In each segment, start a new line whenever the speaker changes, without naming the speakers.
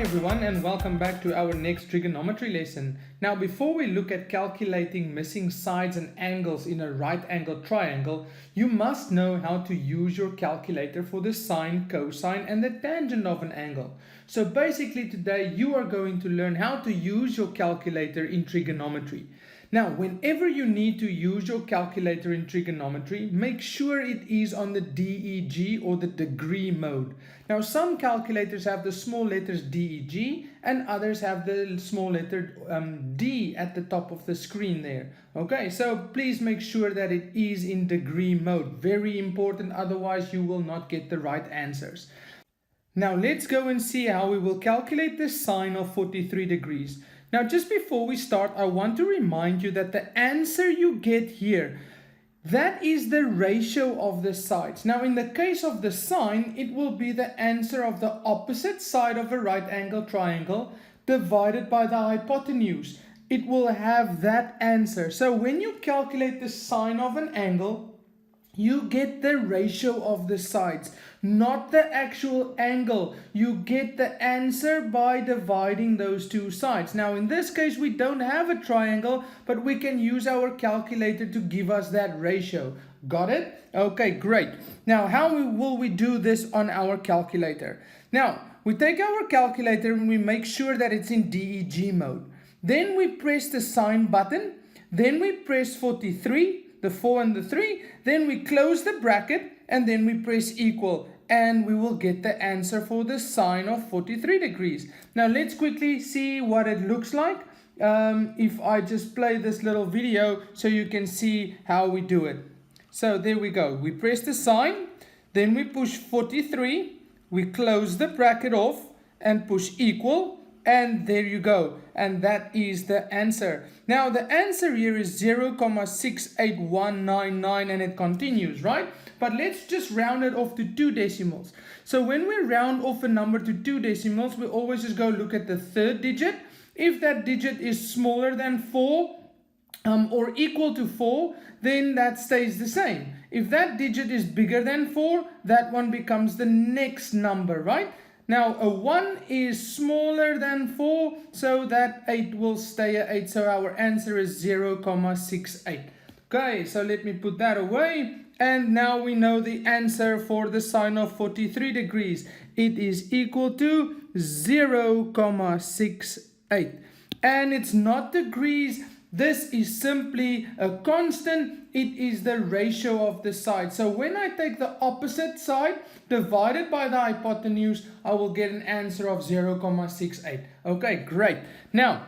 everyone, and welcome back to our next trigonometry lesson. Now before we look at calculating missing sides and angles in a right angle triangle, you must know how to use your calculator for the sine, cosine and the tangent of an angle. So basically today you are going to learn how to use your calculator in trigonometry. Now, whenever you need to use your calculator in trigonometry, make sure it is on the DEG or the degree mode. Now, some calculators have the small letters DEG and others have the small letter D at the top of the screen there. Okay, so please make sure that it is in degree mode. Very important, otherwise you will not get the right answers. Now, let's go and see how we will calculate the sine of 43 degrees. Now, just before we start, I want to remind you that the answer you get here, that is the ratio of the sides. Now, in the case of the sine, it will be the answer of the opposite side of a right angle triangle divided by the hypotenuse. It will have that answer. So when you calculate the sine of an angle, you get the ratio of the sides, not the actual angle. You get the answer by dividing those two sides. Now, in this case, we don't have a triangle, but we can use our calculator to give us that ratio. Got it? Okay, great. Now, how will we do this on our calculator? Now, we take our calculator and we make sure that it's in DEG mode. Then we press the sine button. Then we press 43. The 4 and the 3, then we close the bracket and then we press equal and we will get the answer for the sine of 43 degrees. Now let's quickly see what it looks like if I just play this little video so you can see how we do it. So there we go. We press the sine, then we push 43, we close the bracket off and push equal. And there you go. And that is the answer. Now the answer here is 0.68199 and it continues, right? But let's just round it off to 2 decimals. So when we round off a number to 2 decimals, we always just go look at the third digit. If that digit is smaller than 4 or equal to 4, then that stays the same. If that digit is bigger than 4, that one becomes the next number, right? Now, a 1 is smaller than 4, so that 8 will stay at 8. So our answer is 0.68. Okay, so let me put that away. And now we know the answer for the sine of 43 degrees. It is equal to 0.68. And it's not degrees. This is simply a constant. It is the ratio of the sides. So when I take the opposite side divided by the hypotenuse, I will get an answer of 0.68. Okay, great. Now,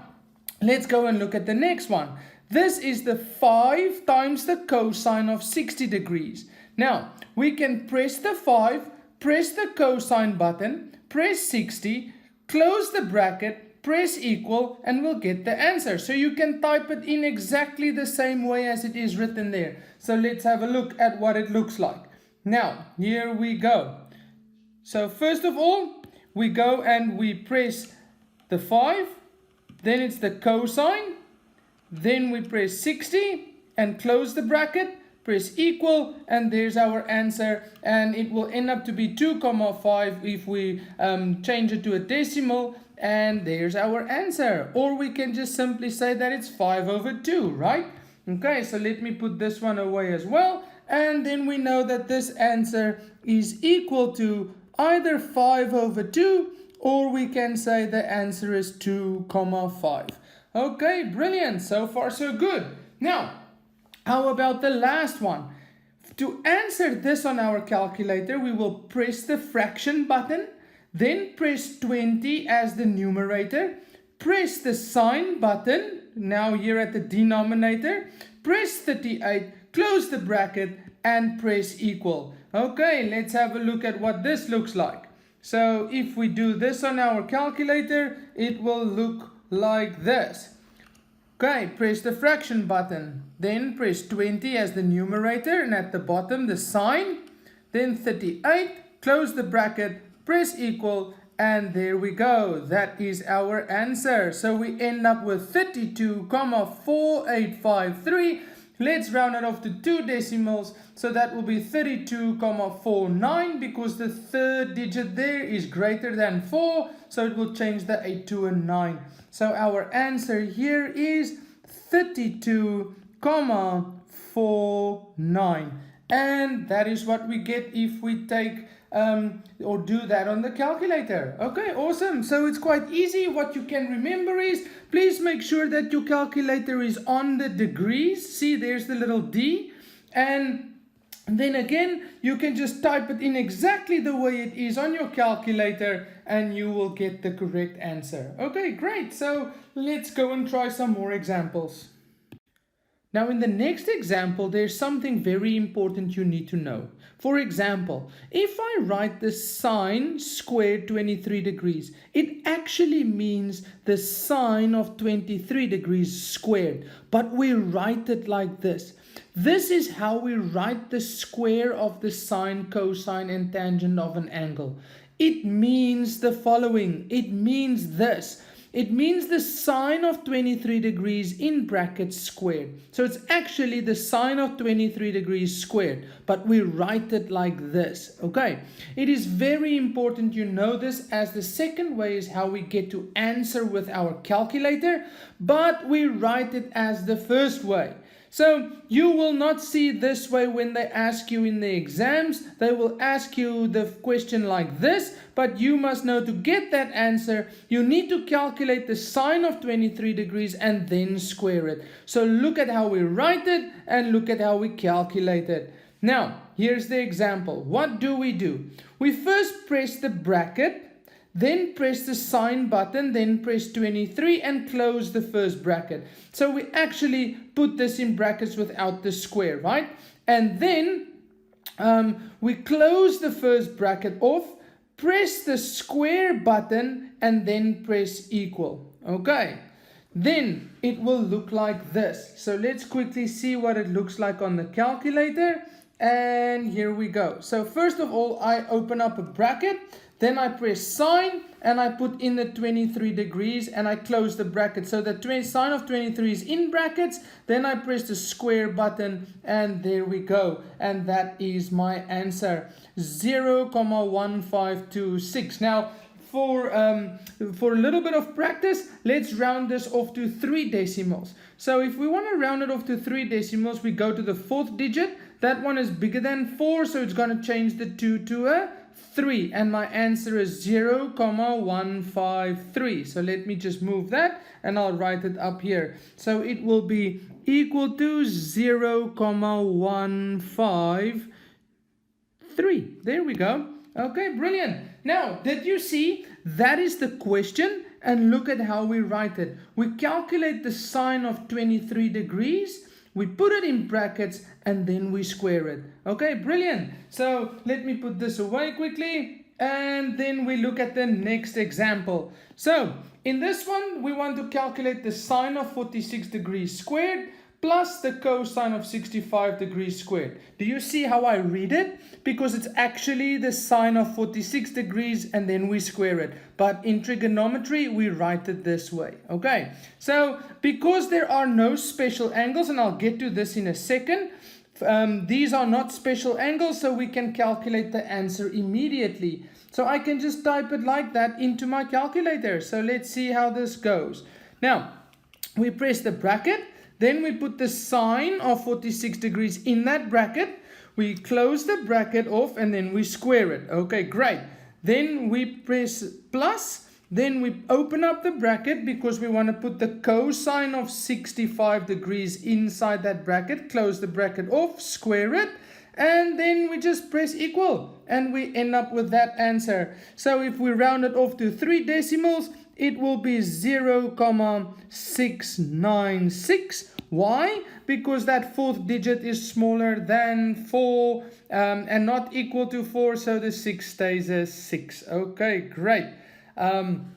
let's go and look at the next one. This is the 5 times the cosine of 60 degrees. Now, we can press the 5, press the cosine button, press 60, close the bracket, press equal, and we'll get the answer. So you can type it in exactly the same way as it is written there. So let's have a look at what it looks like. Now, here we go. So first of all, we go and we press the 5, then it's the cosine, then we press 60 and close the bracket, press equal, and there's our answer, and it will end up to be 2,5 if we change it to a decimal. And there's our answer. Or we can just simply say that it's 5/2, right? Okay, so let me put this one away as well. And then we know that this answer is equal to either 5/2, or we can say the answer is 2,5. Okay, brilliant. So far, so good. Now, how about the last one? To answer this on our calculator, we will press the fraction button. Then press 20 as the numerator, press the sine button, now here at the denominator, press 38, close the bracket and press equal. Okay, let's have a look at what this looks like. So if we do this on our calculator, it will look like this. Okay, press the fraction button, then press 20 as the numerator and at the bottom the sine, then 38, close the bracket, press equal, and there we go. That is our answer. So we end up with 32,4853, Let's round it off to 2 decimals. So that will be 32,49 because the third digit there is greater than 4. So it will change the 8 to a 9. So our answer here is 32,49. And that is what we get if we take or do that on the calculator. Okay, awesome. So it's quite easy. What you can remember is, please make sure that your calculator is on the degrees. See, there's the little D. And then again, you can just type it in exactly the way it is on your calculator and you will get the correct answer. Okay, great. So let's go and try some more examples. Now in the next example, there's something very important you need to know. For example, if I write the sine squared 23 degrees, it actually means the sine of 23 degrees squared, but we write it like this. This is how we write the square of the sine, cosine, and tangent of an angle. It means the following. It means this. It means the sine of 23 degrees in brackets squared. So it's actually the sine of 23 degrees squared, but we write it like this, okay? It is very important you know this, as the second way is how we get to answer with our calculator, but we write it as the first way. So you will not see this way when they ask you in the exams. They will ask you the question like this, but you must know to get that answer, you need to calculate the sine of 23 degrees and then square it. So look at how we write it and look at how we calculate it. Now, here's the example. What do? We first press the bracket, then press the sine button, then press 23 and close the first bracket. So we actually put this in brackets without the square, right? And then we close the first bracket off, press the square button and then press equal. Okay, then it will look like this. So let's quickly see what it looks like on the calculator. And here we go. So first of all, I open up a bracket. Then I press sine and I put in the 23 degrees and I close the bracket. So the sine of 23 is in brackets. Then I press the square button and there we go. And that is my answer, 0,1526. Now for a little bit of practice, let's round this off to 3 decimals. So if we want to round it off to 3 decimals, we go to the 4th digit. That one is bigger than 4, so it's going to change the 2 to a 3, and my answer is 0,153. So let me just move that and I'll write it up here. So it will be equal to 0,153. There we go. Okay, brilliant. Now, did you see? That is the question, and look at how we write it. We calculate the sine of 23 degrees. We put it in brackets and then we square it. Okay, brilliant. So let me put this away quickly and then we look at the next example. So in this one, we want to calculate the sine of 46 degrees squared plus the cosine of 65 degrees squared. Do you see how I read it? Because it's actually the sine of 46 degrees and then we square it. But in trigonometry, we write it this way. Okay, so because there are no special angles, and I'll get to this in a second, these are not special angles, so we can calculate the answer immediately. So I can just type it like that into my calculator. So let's see how this goes. Now, we press the bracket. Then we put the sine of 46 degrees in that bracket. We close the bracket off and then we square it. Okay, great. Then we press plus. Then we open up the bracket because we want to put the cosine of 65 degrees inside that bracket. Close the bracket off, square it. And then we just press equal. And we end up with that answer. So if we round it off to 3 decimals, it will be 0,696. Why? Because that 4th digit is smaller than 4 and not equal to 4, so the 6 stays as 6. Okay, great. And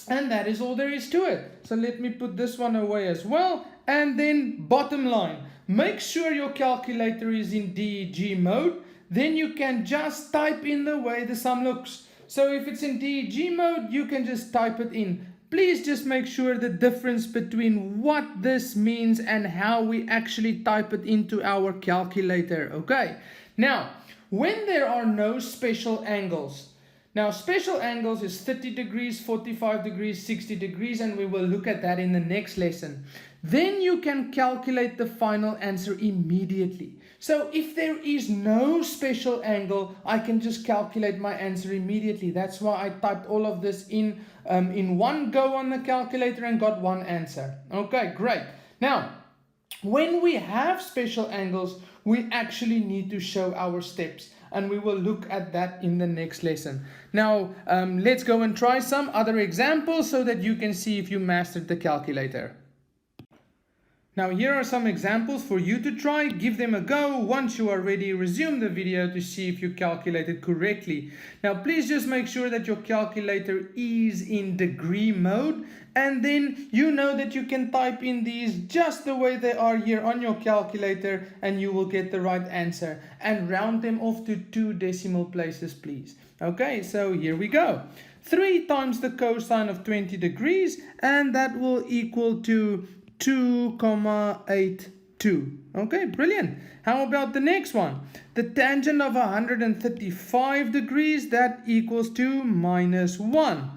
that is all there is to it. So let me put this one away as well. And then bottom line, make sure your calculator is in DEG mode. Then you can just type in the way the sum looks. So if it's in DEG mode, you can just type it in please just make sure the difference between what this means and how we actually type it into our calculator. Okay, now when there are no special angles, now special angles is 30 degrees, 45 degrees, 60 degrees, and we will look at that in the next lesson. Then you can calculate the final answer immediately. So if there is no special angle, I can just calculate my answer immediately. That's why I typed all of this in one go on the calculator and got one answer. Okay, great. Now, when we have special angles, we actually need to show our steps, and we will look at that in the next lesson. Now, let's go and try some other examples so that you can see if you mastered the calculator. Now, here are some examples for you to try. Give them a go. Once you are ready, resume the video to see if you calculated correctly. Now, please just make sure that your calculator is in degree mode, and then you know that you can type in these just the way they are here on your calculator, and you will get the right answer. And round them off to 2 decimal places, please. Okay, so here we go. 3 times the cosine of 20 degrees, and that will equal to 2,82. Okay, brilliant. How about the next one? The tangent of 135 degrees, that equals to -1.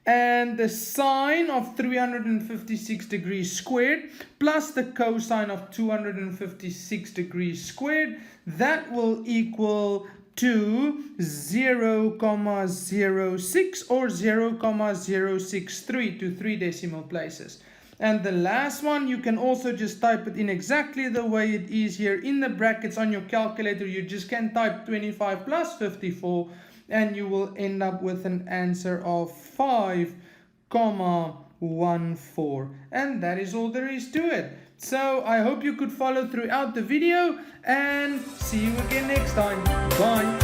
And the sine of 356 degrees squared plus the cosine of 256 degrees squared, that will equal to 0,06 or 0,063 to 3 decimal places. And the last one, you can also just type it in exactly the way it is here in the brackets on your calculator. You just can type 25 plus 54 and you will end up with an answer of 5,14. And that is all there is to it. So I hope you could follow throughout the video, and see you again next time. Bye.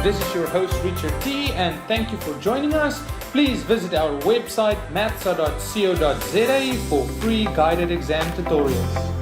This is your host Richard T, and thank you for joining us. Please visit our website mathsa.co.za for free guided exam tutorials.